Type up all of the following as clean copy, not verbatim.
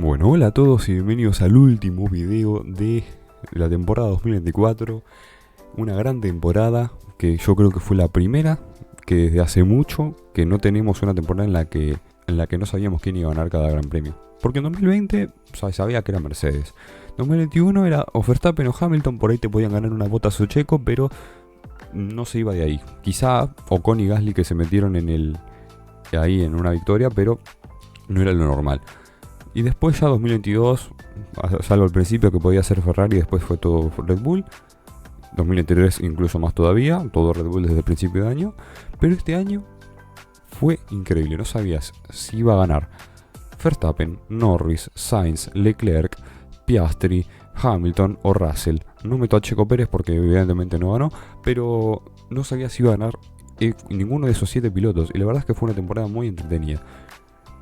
Bueno, hola a todos y bienvenidos al último video de la temporada 2024. Una gran temporada que yo creo que fue la primera que desde hace mucho que no tenemos una temporada en la que no sabíamos quién iba a ganar cada gran premio. Porque en 2020 sabía que era Mercedes. 2021 era o Verstappen o Hamilton, por ahí te podían ganar una Bottas o Checo, pero no se iba de ahí. Quizá Ocon y Gasly que se metieron ahí en una victoria, pero no era lo normal. Y después ya 2022, salvo al principio que podía ser Ferrari, después fue todo Red Bull. 2023 incluso más todavía, todo Red Bull desde el principio de año. Pero este año fue increíble, no sabías si iba a ganar Verstappen, Norris, Sainz, Leclerc, Piastri, Hamilton o Russell. No meto a Checo Pérez porque evidentemente no ganó, pero no sabía si iba a ganar ninguno de esos 7 pilotos. Y la verdad es que fue una temporada muy entretenida.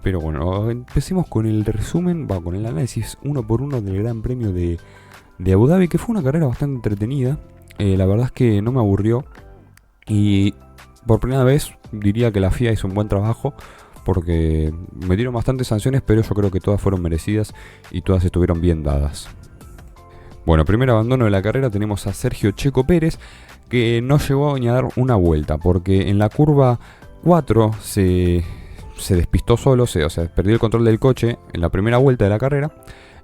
Pero bueno, empecemos con el resumen, con el análisis uno por uno del Gran Premio de Abu Dhabi, que fue una carrera bastante entretenida. La verdad es que no me aburrió. Y por primera vez diría que la FIA hizo un buen trabajo, porque me dieron bastantes sanciones, pero yo creo que todas fueron merecidas y todas estuvieron bien dadas. Bueno, primer abandono de la carrera tenemos a Sergio Checo Pérez, que no llegó ni a dar una vuelta, porque en la curva 4 se despistó solo, o sea, perdió el control del coche en la primera vuelta de la carrera.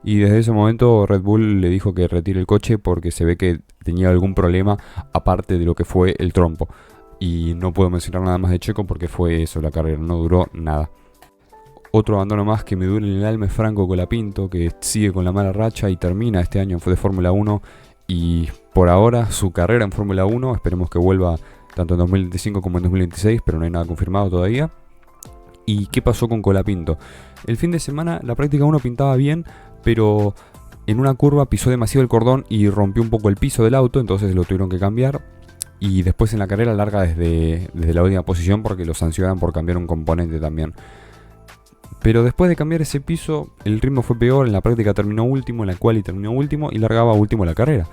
Y desde ese momento Red Bull le dijo que retire el coche porque se ve que tenía algún problema aparte de lo que fue el trompo. Y no puedo mencionar nada más de Checo porque fue eso, la carrera no duró nada. Otro abandono más que me duele en el alma es Franco Colapinto, que sigue con la mala racha y termina este año de Fórmula 1. Y por ahora su carrera en Fórmula 1, esperemos que vuelva tanto en 2025 como en 2026, pero no hay nada confirmado todavía. ¿Y qué pasó con Colapinto? El fin de semana la práctica 1 pintaba bien, pero en una curva pisó demasiado el cordón y rompió un poco el piso del auto, entonces lo tuvieron que cambiar. Y después en la carrera larga desde la última posición porque lo sancionan por cambiar un componente también. Pero después de cambiar ese piso, el ritmo fue peor, en la práctica terminó último, en la quali terminó último y largaba último la carrera.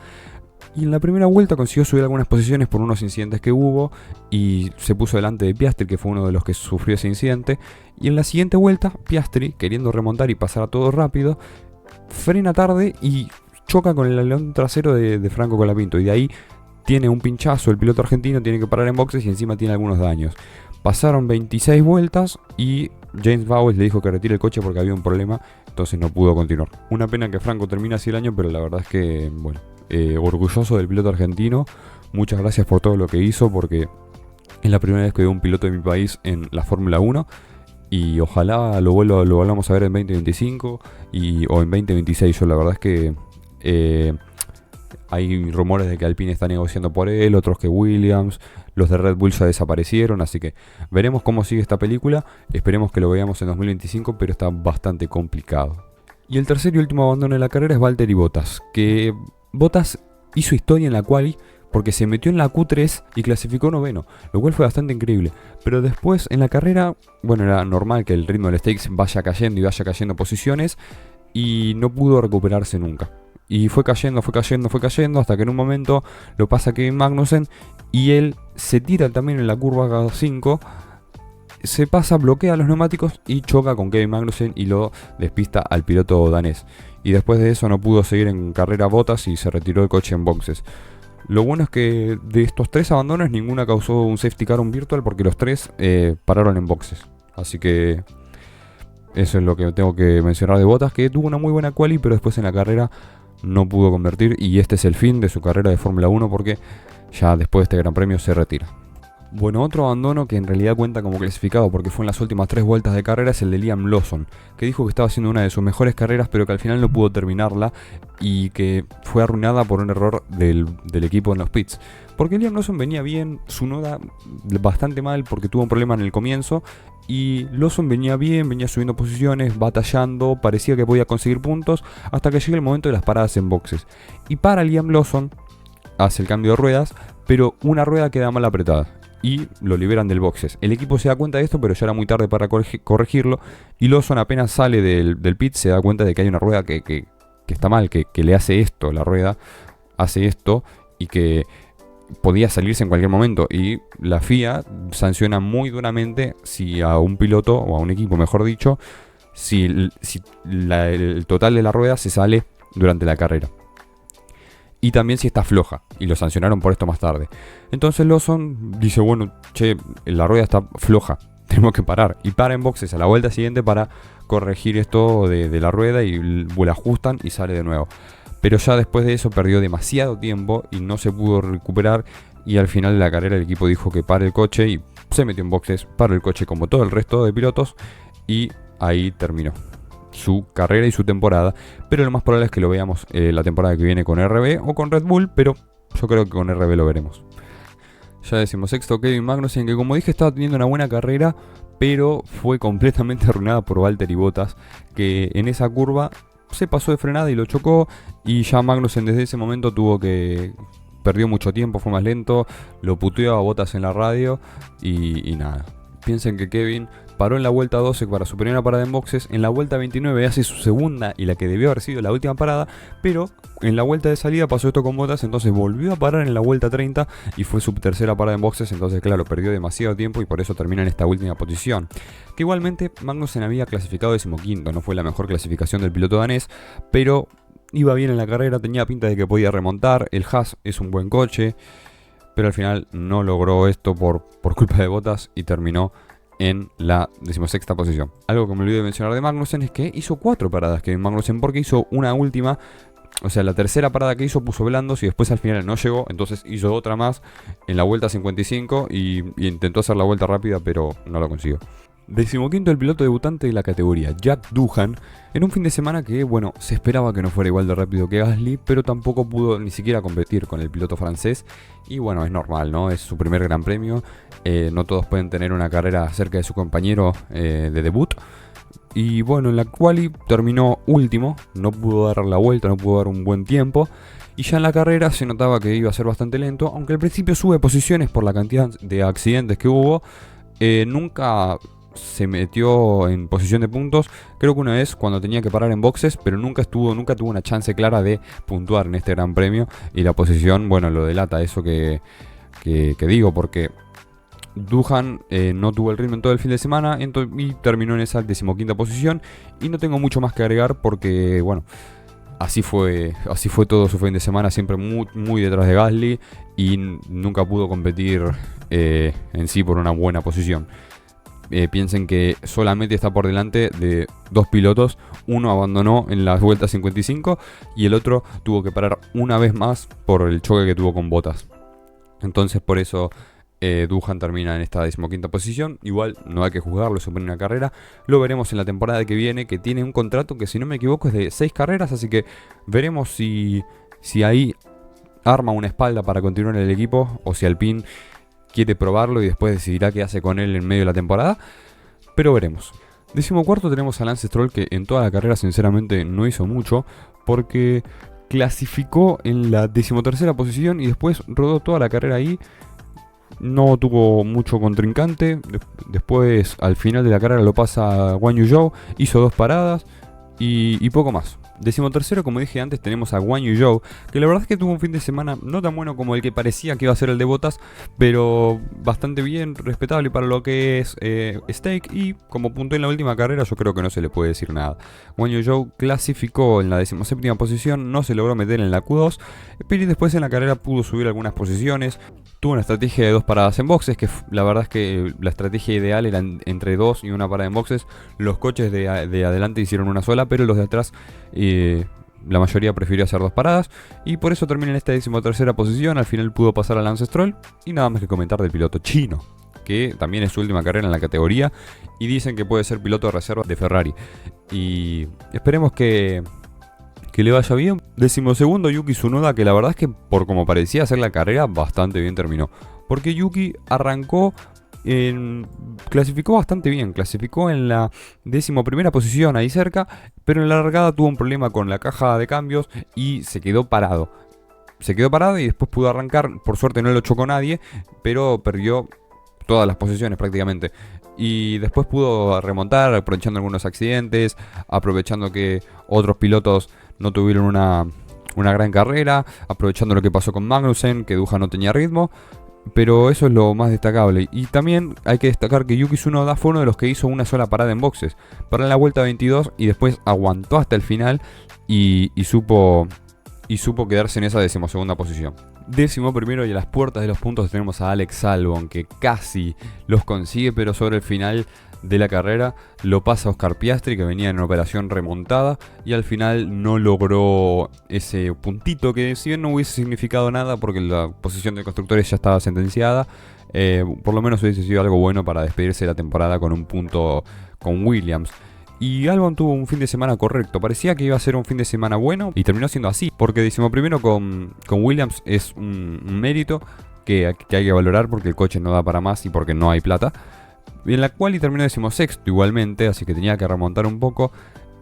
Y en la primera vuelta consiguió subir algunas posiciones por unos incidentes que hubo y se puso delante de Piastri, que fue uno de los que sufrió ese incidente. Y en la siguiente vuelta, Piastri, queriendo remontar y pasar a todo rápido, frena tarde y choca con el alerón trasero de Franco Colapinto. Y de ahí tiene un pinchazo, el piloto argentino tiene que parar en boxes y encima tiene algunos daños. Pasaron 26 vueltas y James Vowles le dijo que retire el coche porque había un problema, entonces no pudo continuar. Una pena que Franco termine así el año, pero la verdad es que, bueno, orgulloso del piloto argentino. Muchas gracias por todo lo que hizo, porque es la primera vez que veo un piloto de mi país en la Fórmula 1 y ojalá lo volvamos a ver en 2025 o en 2026. Yo la verdad es que hay rumores de que Alpine está negociando por él, otros que Williams, los de Red Bull ya desaparecieron, así que veremos cómo sigue esta película. Esperemos que lo veamos en 2025, pero está bastante complicado. Y el tercer y último abandono de la carrera es Valtteri Bottas, que Bottas hizo historia en la quali porque se metió en la Q3 y clasificó noveno, lo cual fue bastante increíble. Pero después en la carrera, bueno, era normal que el ritmo del stakes vaya cayendo posiciones y no pudo recuperarse nunca. Y fue cayendo hasta que en un momento lo pasa Kevin Magnussen y él se tira también en la curva 5. Se pasa, bloquea los neumáticos y choca con Kevin Magnussen y lo despista al piloto danés. Y después de eso no pudo seguir en carrera Bottas y se retiró el coche en boxes. Lo bueno es que de estos 3 abandonos ninguna causó un safety car o un virtual porque los 3 pararon en boxes. Así que eso es lo que tengo que mencionar de Bottas, que tuvo una muy buena quali, pero después en la carrera no pudo convertir y este es el fin de su carrera de Fórmula 1 porque ya después de este gran premio se retira. Bueno, otro abandono que en realidad cuenta como clasificado porque fue en las últimas 3 vueltas de carrera es el de Liam Lawson, que dijo que estaba haciendo una de sus mejores carreras pero que al final no pudo terminarla y que fue arruinada por un error del equipo en los pits. Porque Liam Lawson venía bien, Tsunoda bastante mal porque tuvo un problema en el comienzo y Lawson venía bien, venía subiendo posiciones, batallando, parecía que podía conseguir puntos hasta que llega el momento de las paradas en boxes. Y para Liam Lawson, hace el cambio de ruedas, pero una rueda queda mal apretada y lo liberan del boxes. El equipo se da cuenta de esto, pero ya era muy tarde para corregirlo. Y Lawson apenas sale del pit se da cuenta de que hay una rueda que está mal, que le hace esto, la rueda hace esto y que podía salirse en cualquier momento. Y la FIA sanciona muy duramente si a un piloto, o a un equipo mejor dicho, si el total de la rueda se sale durante la carrera. Y también si está floja, y lo sancionaron por esto más tarde. Entonces Lawson dice, bueno, che, la rueda está floja, tenemos que parar. Y para en boxes a la vuelta siguiente para corregir esto de la rueda y la ajustan y sale de nuevo. Pero ya después de eso perdió demasiado tiempo y no se pudo recuperar. Y al final de la carrera el equipo dijo que pare el coche y se metió en boxes, paró el coche como todo el resto de pilotos y ahí terminó su carrera y su temporada. Pero lo más probable es que lo veamos la temporada que viene con RB o con Red Bull, pero yo creo que con RB lo veremos. Ya decimos sexto, Kevin Magnussen, que como dije estaba teniendo una buena carrera, pero fue completamente arruinada por Valtteri Bottas, que en esa curva se pasó de frenada y lo chocó, y ya Magnussen desde ese momento perdió mucho tiempo, fue más lento, lo puteó a Bottas en la radio y nada. Piensen que Kevin paró en la vuelta 12 para su primera parada en boxes, en la vuelta 29 hace su segunda y la que debió haber sido la última parada, pero en la vuelta de salida pasó esto con Bottas, entonces volvió a parar en la vuelta 30 y fue su tercera parada en boxes, entonces claro, perdió demasiado tiempo y por eso termina en esta última posición. Que igualmente Magnussen había clasificado 15º, no fue la mejor clasificación del piloto danés, pero iba bien en la carrera, tenía pinta de que podía remontar, el Haas es un buen coche, pero al final no logró esto por culpa de Bottas y terminó en la 16ª posición. Algo que me olvidé de mencionar de Magnussen es que hizo 4 paradas Kevin Magnussen, porque hizo una última, o sea, la tercera parada que hizo puso blandos y después al final no llegó, entonces hizo otra más en la vuelta 55 y intentó hacer la vuelta rápida, pero no lo consiguió. 15º el piloto debutante de la categoría, Jack Doohan, en un fin de semana que, bueno, se esperaba que no fuera igual de rápido que Gasly, pero tampoco pudo ni siquiera competir con el piloto francés. Y bueno, es normal, ¿no? Es su primer gran premio, no todos pueden tener una carrera cerca de su compañero de debut. Y bueno, en la quali terminó último, no pudo dar la vuelta, no pudo dar un buen tiempo. Y ya en la carrera se notaba que iba a ser bastante lento, aunque al principio sube posiciones por la cantidad de accidentes que hubo. Nunca se metió en posición de puntos, creo que una vez cuando tenía que parar en boxes, pero nunca tuvo una chance clara de puntuar en este gran premio, y la posición, bueno, lo delata eso que digo, porque Doohan no tuvo el ritmo en todo el fin de semana y terminó en esa 15ª posición, y no tengo mucho más que agregar porque, bueno, así fue todo su fin de semana, siempre muy detrás de Gasly, y nunca pudo competir en sí por una buena posición. Piensen que solamente está por delante de 2 pilotos. Uno abandonó en la vuelta 55 y el otro tuvo que parar una vez más por el choque que tuvo con Bottas. Entonces por eso Doohan termina en esta 15ª posición. Igual no hay que juzgarlo, es su primera carrera. Lo veremos en la temporada que viene, que tiene un contrato que, si no me equivoco, es de 6 carreras. Así que veremos si ahí arma una espalda para continuar en el equipo, o si Alpine quiere probarlo y después decidirá qué hace con él en medio de la temporada, pero veremos. 14º tenemos a Lance Stroll, que en toda la carrera sinceramente no hizo mucho, porque clasificó en la 13ª posición y después rodó toda la carrera ahí. No tuvo mucho contrincante. Después al final de la carrera lo pasa Guan Yu Zhou, hizo 2 paradas y poco más. 13º, como dije antes, tenemos a Guan Yu Zhou, que la verdad es que tuvo un fin de semana no tan bueno como el que parecía que iba a ser el de Bottas, pero bastante bien, respetable para lo que es Stake, y como puntuó en la última carrera, yo creo que no se le puede decir nada. Guan Yu Zhou clasificó en la 17ª posición, no se logró meter en la Q2, pero después en la carrera pudo subir algunas posiciones. Tuvo una estrategia de 2 paradas en boxes, que la verdad es que la estrategia ideal era entre 2 y 1 parada en boxes. Los coches de adelante hicieron una sola, pero los de atrás, la mayoría prefirió hacer 2 paradas, y por eso termina en esta 13ª posición. Al final pudo pasar a Lance Stroll, y nada más que comentar del piloto chino, que también es su última carrera en la categoría, y dicen que puede ser piloto de reserva de Ferrari, y esperemos que le vaya bien. 12º, Yuki Tsunoda, que la verdad es que por como parecía hacer la carrera, bastante bien terminó, porque Yuki arrancó clasificó bastante bien, clasificó en la 11ª posición, ahí cerca, pero en la largada tuvo un problema con la caja de cambios y se quedó parado. Y después pudo arrancar, por suerte no lo chocó nadie, pero perdió todas las posiciones prácticamente. Y después pudo remontar, aprovechando algunos accidentes, aprovechando que otros pilotos no tuvieron una gran carrera, aprovechando lo que pasó con Magnussen, que Doohan no tenía ritmo. Pero eso es lo más destacable. Y también hay que destacar que Yuki Tsunoda fue uno de los que hizo una sola parada en boxes. Paró en la vuelta 22 y después aguantó hasta el final y supo quedarse en esa 12ª posición. 11º y a las puertas de los puntos tenemos a Alex Albon, que casi los consigue, pero sobre el final de la carrera lo pasa Oscar Piastri, que venía en operación remontada, y al final no logró ese puntito que, si bien no hubiese significado nada porque la posición de constructores ya estaba sentenciada, por lo menos hubiese sido algo bueno para despedirse de la temporada con un punto con Williams. Y Albon tuvo un fin de semana correcto. Parecía que iba a ser un fin de semana bueno y terminó siendo así. Porque 11º con Williams es un mérito que hay que valorar porque el coche no da para más y porque no hay plata. Y en la cual terminó 16º igualmente, así que tenía que remontar un poco.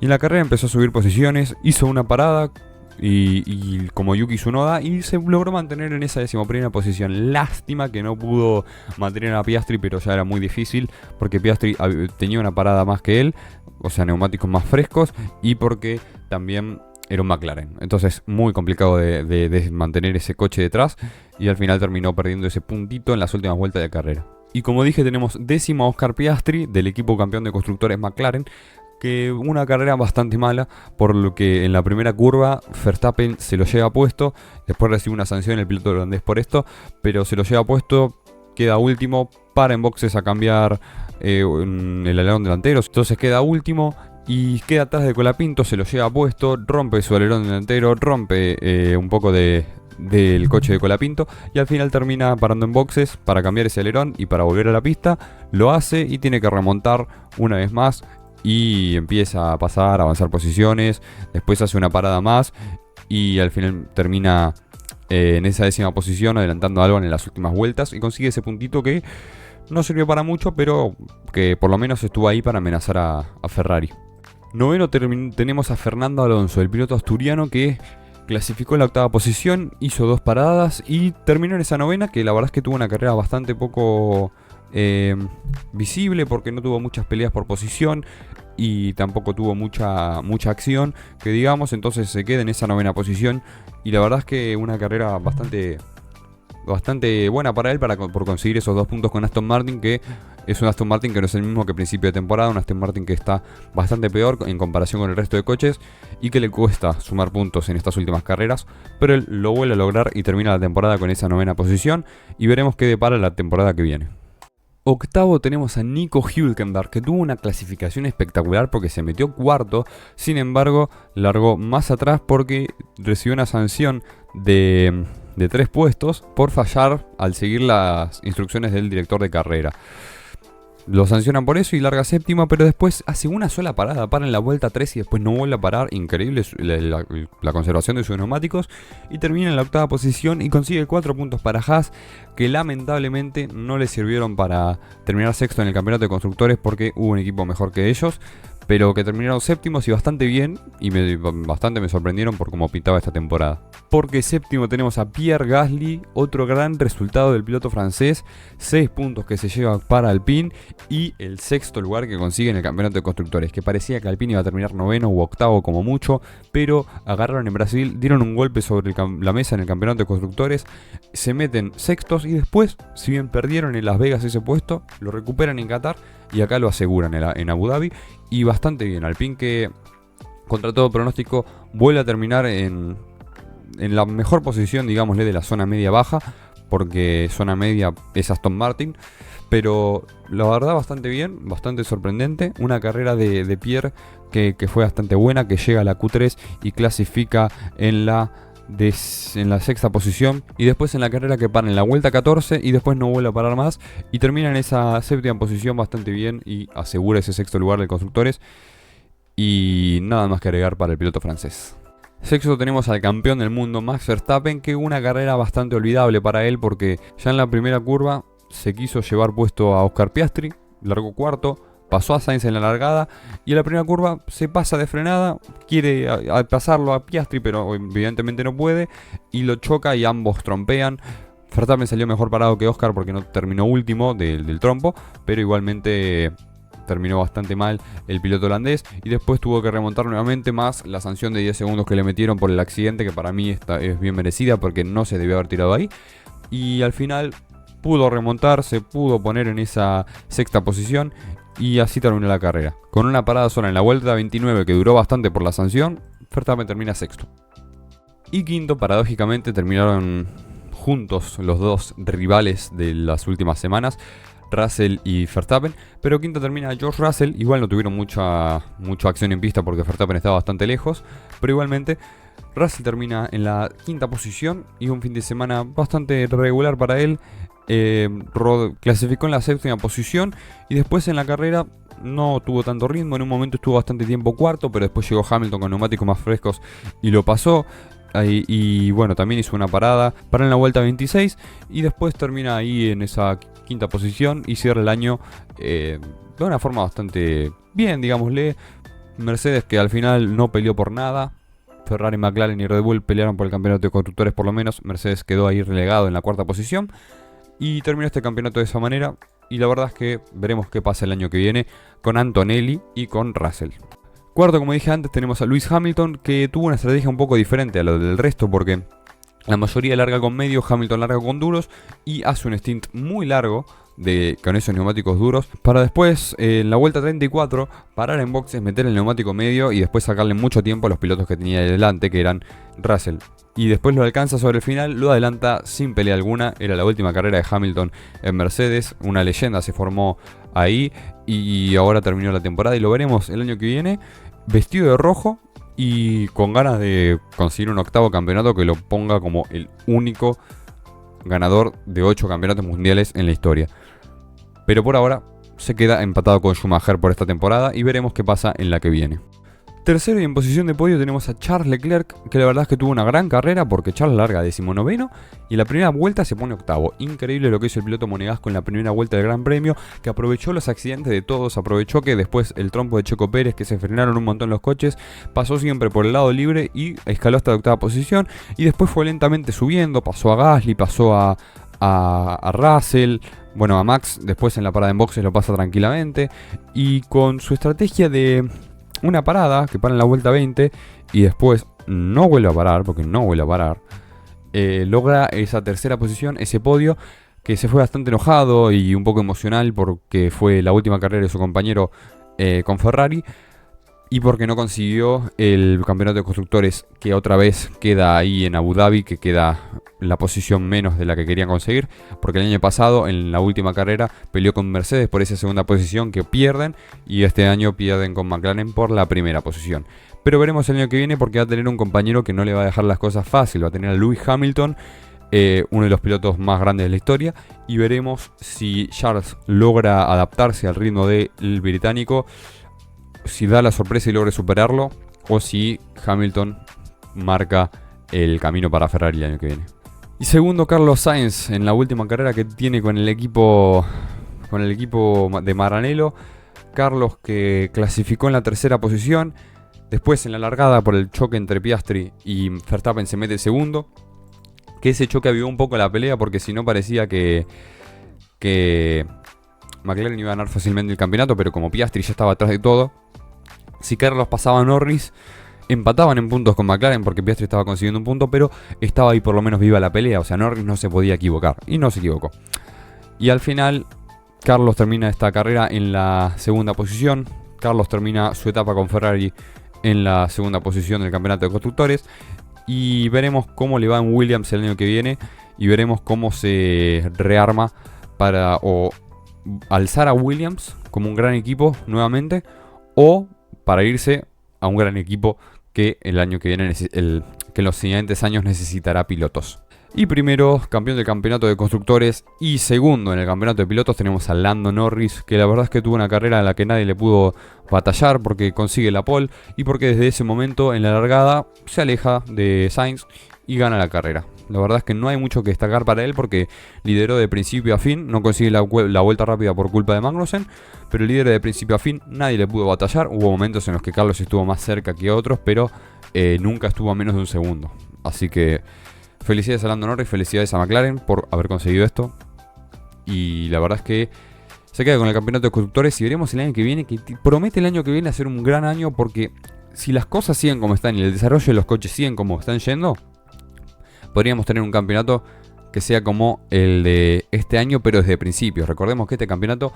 Y en la carrera empezó a subir posiciones, hizo una parada y como Yuki Tsunoda y se logró mantener en esa 11ª posición. Lástima que no pudo mantener a Piastri, pero ya era muy difícil porque Piastri tenía una parada más que él, o sea, neumáticos más frescos, y porque también era un McLaren. Entonces muy complicado de mantener ese coche detrás, y al final terminó perdiendo ese puntito en las últimas vueltas de carrera. Y como dije, tenemos 10º a Oscar Piastri del equipo campeón de constructores McLaren, que una carrera bastante mala, por lo que en la primera curva Verstappen se lo lleva puesto, después recibe una sanción el piloto holandés por esto, pero se lo lleva puesto, queda último, para en boxes a cambiar el alerón delantero, entonces queda último y queda atrás de Colapinto, se lo lleva puesto, rompe su alerón delantero, rompe un poco del coche de Colapinto y al final termina parando en boxes para cambiar ese alerón y para volver a la pista. Lo hace y tiene que remontar una vez más y empieza a pasar, a avanzar posiciones, después hace una parada más y al final termina en esa 10ª posición, adelantando a Albon en las últimas vueltas y consigue ese puntito que no sirvió para mucho, pero que por lo menos estuvo ahí para amenazar a Ferrari. 9º tenemos a Fernando Alonso, el piloto asturiano que clasificó en la 8ª posición, hizo 2 paradas y terminó en esa 9ª, que la verdad es que tuvo una carrera bastante poco visible porque no tuvo muchas peleas por posición y tampoco tuvo mucha acción, que digamos, entonces se queda en esa 9ª posición y la verdad es que una carrera bastante buena para él por conseguir esos 2 puntos con Aston Martin, que es un Aston Martin que no es el mismo que principio de temporada, un Aston Martin que está bastante peor en comparación con el resto de coches y que le cuesta sumar puntos en estas últimas carreras, pero él lo vuelve a lograr y termina la temporada con esa 9ª posición y veremos qué depara la temporada que viene. 8º tenemos a Nico Hülkenberg, que tuvo una clasificación espectacular porque se metió 4º, sin embargo largó más atrás porque recibió una sanción de 3 puestos por fallar al seguir las instrucciones del director de carrera. Lo sancionan por eso y larga 7º, pero después hace una sola parada, para en la vuelta 3 y después no vuelve a parar. Increíble la conservación de sus neumáticos. Y termina en la 8ª posición y consigue 4 puntos para Haas, que lamentablemente no le sirvieron para terminar 6º en el campeonato de constructores porque hubo un equipo mejor que ellos, pero que terminaron 7º y bastante bien, y bastante me sorprendieron por cómo pintaba esta temporada. Porque 7º tenemos a Pierre Gasly, otro gran resultado del piloto francés, 6 puntos que se lleva para Alpine y el 6º lugar que consigue en el campeonato de constructores, que parecía que Alpine iba a terminar 9º u 8º como mucho, pero agarraron en Brasil, dieron un golpe sobre la mesa en el campeonato de constructores, se meten 6º y después, si bien perdieron en Las Vegas ese puesto, lo recuperan en Qatar y acá lo aseguran en Abu Dhabi. Y bastante bien, Alpine que contra todo pronóstico vuelve a terminar en la mejor posición, digámosle, de la zona media-baja, porque zona media es Aston Martin, pero la verdad bastante bien, bastante sorprendente, una carrera de Pierre que fue bastante buena, que llega a la Q3 y clasifica en la 6ª posición y después en la carrera que para en la vuelta 14 y después no vuelve a parar más y termina en esa 7ª posición bastante bien y asegura ese 6º lugar de constructores y nada más que agregar para el piloto francés. 6º tenemos al campeón del mundo Max Verstappen, que una carrera bastante olvidable para él porque ya en la primera curva se quiso llevar puesto a Oscar Piastri, largó 4º, pasó a Sainz en la largada y en la primera curva se pasa de frenada, quiere pasarlo a Piastri pero evidentemente no puede y lo choca y ambos trompean. Verstappen salió mejor parado que Oscar porque no terminó último del trompo, pero igualmente terminó bastante mal el piloto holandés y después tuvo que remontar nuevamente, más la sanción de 10 segundos que le metieron por el accidente, que para mí es bien merecida porque no se debió haber tirado ahí. Y al final pudo remontar, se pudo poner en esa sexta posición y así terminó la carrera. Con una parada sola en la vuelta 29 que duró bastante por la sanción, Verstappen termina sexto. Y quinto, paradójicamente, terminaron juntos los dos rivales de las últimas semanas, Russell y Verstappen, pero quinto termina George Russell. Igual no tuvieron mucha acción en pista porque Verstappen estaba bastante lejos, pero igualmente Russell termina en la quinta posición y un fin de semana bastante regular para él. Clasificó en la séptima posición y después en la carrera no tuvo tanto ritmo. En un momento estuvo bastante tiempo cuarto, pero después llegó Hamilton con neumáticos más frescos y lo pasó. Y bueno, también hizo una parada para en la vuelta 26 y después termina ahí en esa quinta posición y cierra el año de una forma bastante bien, digámosle. Mercedes, que al final no peleó por nada. Ferrari, McLaren y Red Bull pelearon por el campeonato de constructores por lo menos. Mercedes quedó ahí relegado en la cuarta posición y terminó este campeonato de esa manera. Y la verdad es que veremos qué pasa el año que viene con Antonelli y con Russell. Cuarto, como dije antes, tenemos a Lewis Hamilton, que tuvo una estrategia un poco diferente a lo del resto, porque la mayoría larga con medio, Hamilton larga con duros y hace un stint muy largo con esos neumáticos duros, para después en la vuelta 34 parar en boxes, meter el neumático medio y después sacarle mucho tiempo a los pilotos que tenía delante, que eran Russell. Y después lo alcanza sobre el final, lo adelanta sin pelea alguna. Era la última carrera de Hamilton en Mercedes, una leyenda se formó ahí y ahora terminó la temporada y lo veremos el año que viene vestido de rojo y con ganas de conseguir un octavo campeonato que lo ponga como el único ganador de 8 campeonatos mundiales en la historia. Pero por ahora se queda empatado con Schumacher por esta temporada y veremos qué pasa en la que viene. Tercero y en posición de podio tenemos a Charles Leclerc, que la verdad es que tuvo una gran carrera porque Charles larga 19º y en la primera vuelta se pone octavo. Increíble lo que hizo el piloto monegasco en la primera vuelta del Gran Premio, que aprovechó los accidentes de todos, aprovechó que después el trompo de Checo Pérez, que se frenaron un montón los coches, pasó siempre por el lado libre y escaló hasta la octava posición y después fue lentamente subiendo, pasó a Gasly, pasó a Russell, bueno, a Max, después en la parada en boxes lo pasa tranquilamente y con su estrategia de una parada que para en la vuelta 20 y después no vuelve a parar, porque no vuelve a parar, logra esa tercera posición, ese podio, que se fue bastante enojado y un poco emocional porque fue la última carrera de su compañero con Ferrari y porque no consiguió el campeonato de constructores, que otra vez queda ahí en Abu Dhabi, que queda la posición menos de la que querían conseguir, porque el año pasado en la última carrera peleó con Mercedes por esa segunda posición que pierden y este año pierden con McLaren por la primera posición. Pero veremos el año que viene porque va a tener un compañero que no le va a dejar las cosas fácil, va a tener a Lewis Hamilton, uno de los pilotos más grandes de la historia, y veremos si Charles logra adaptarse al ritmo del británico, si da la sorpresa y logra superarlo, o si Hamilton marca el camino para Ferrari el año que viene. Y segundo, Carlos Sainz en la última carrera que tiene con el equipo de Maranello. Carlos, que clasificó en la tercera posición, después en la largada por el choque entre Piastri y Verstappen se mete segundo, que ese choque avivó un poco la pelea porque si no parecía que McLaren iba a ganar fácilmente el campeonato, pero como Piastri ya estaba atrás de todo, si Carlos pasaba a Norris, empataban en puntos con McLaren porque Piastri estaba consiguiendo un punto, pero estaba ahí por lo menos viva la pelea, o sea, Norris no se podía equivocar, y no se equivocó. Y al final, Carlos termina esta carrera en la segunda posición. Carlos termina su etapa con Ferrari en la segunda posición del campeonato de constructores, y veremos cómo le va en Williams el año que viene, y veremos cómo se rearma para o alzar a Williams como un gran equipo nuevamente, o para irse a un gran equipo que el año que viene, que en los siguientes años necesitará pilotos. Y primero, campeón del campeonato de constructores, y segundo en el campeonato de pilotos tenemos a Lando Norris, que la verdad es que tuvo una carrera en la que nadie le pudo batallar porque consigue la pole y porque desde ese momento en la largada se aleja de Sainz y gana la carrera. La verdad es que no hay mucho que destacar para él porque lideró de principio a fin, no consigue la vuelta rápida por culpa de Magnussen, pero líder de principio a fin, nadie le pudo batallar. Hubo momentos en los que Carlos estuvo más cerca que otros, pero nunca estuvo a menos de un segundo. Así que felicidades a Lando Norris, felicidades a McLaren por haber conseguido esto. Y la verdad es que se queda con el campeonato de constructores y veremos el año que viene, que promete el año que viene ser un gran año porque si las cosas siguen como están y el desarrollo de los coches siguen como están yendo, podríamos tener un campeonato que sea como el de este año, pero desde principios. Recordemos que este campeonato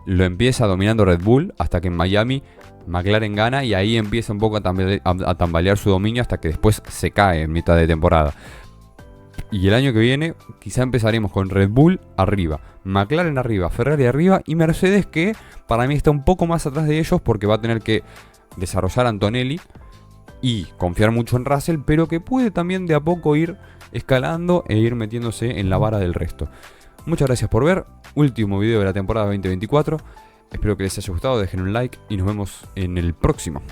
lo empieza dominando Red Bull hasta que en Miami McLaren gana y ahí empieza un poco a tambalear su dominio hasta que después se cae en mitad de temporada. Y el año que viene quizá empezaremos con Red Bull arriba, McLaren arriba, Ferrari arriba y Mercedes, que para mí está un poco más atrás de ellos porque va a tener que desarrollar Antonelli y confiar mucho en Russell, pero que puede también de a poco ir escalando e ir metiéndose en la vara del resto. Muchas gracias por ver, último video de la temporada 2024, espero que les haya gustado, dejen un like y nos vemos en el próximo.